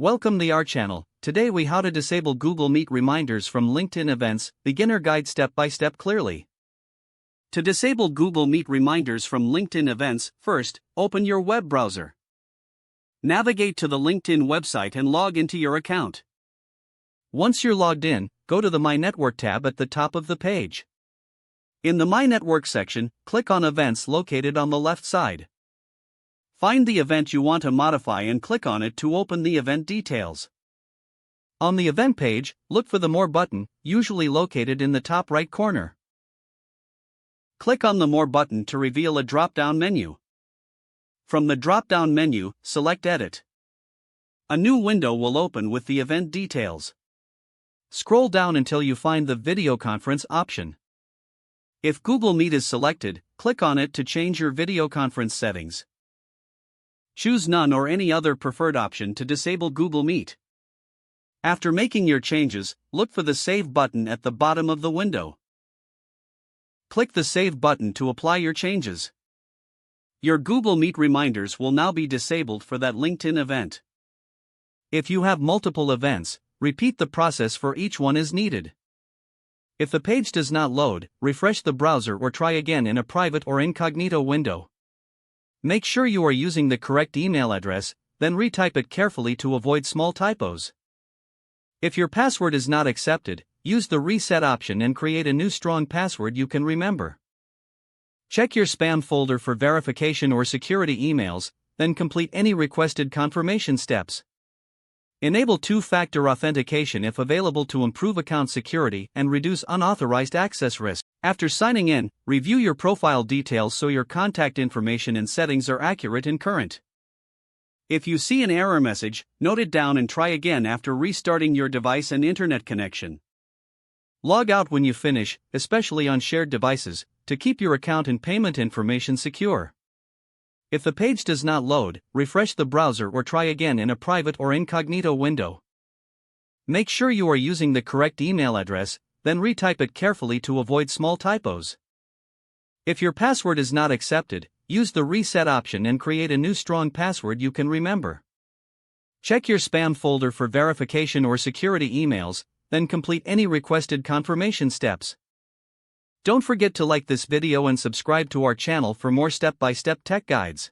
Welcome to our channel. Today we how to disable Google Meet reminders from LinkedIn events, beginner guide step by step clearly. To disable Google Meet reminders from LinkedIn events, first, open your web browser. Navigate to the LinkedIn website and log into your account. Once you're logged in, go to the My Network tab at the top of the page. In the My Network section, click on Events located on the left side. Find the event you want to modify and click on it to open the event details. On the event page, look for the More button, usually located in the top right corner. Click on the More button to reveal a drop-down menu. From the drop-down menu, select Edit. A new window will open with the event details. Scroll down until you find the Video Conference option. If Google Meet is selected, click on it to change your video conference settings. Choose None or any other preferred option to disable Google Meet. After making your changes, look for the Save button at the bottom of the window. Click the Save button to apply your changes. Your Google Meet reminders will now be disabled for that LinkedIn event. If you have multiple events, repeat the process for each one as needed. If the page does not load, refresh the browser or try again in a private or incognito window. Make sure you are using the correct email address, then retype it carefully to avoid small typos. If your password is not accepted, use the Reset option and create a new strong password you can remember. Check your spam folder for verification or security emails, then complete any requested confirmation steps. Enable two-factor authentication if available to improve account security and reduce unauthorized access risk. After signing in, review your profile details so your contact information and settings are accurate and current. If you see an error message, note it down and try again after restarting your device and internet connection. Log out when you finish, especially on shared devices, to keep your account and payment information secure. If the page does not load, refresh the browser or try again in a private or incognito window. Make sure you are using the correct email address, then retype it carefully to avoid small typos. If your password is not accepted, use the Reset option and create a new strong password you can remember. Check your spam folder for verification or security emails, then complete any requested confirmation steps. Don't forget to like this video and subscribe to our channel for more step-by-step tech guides.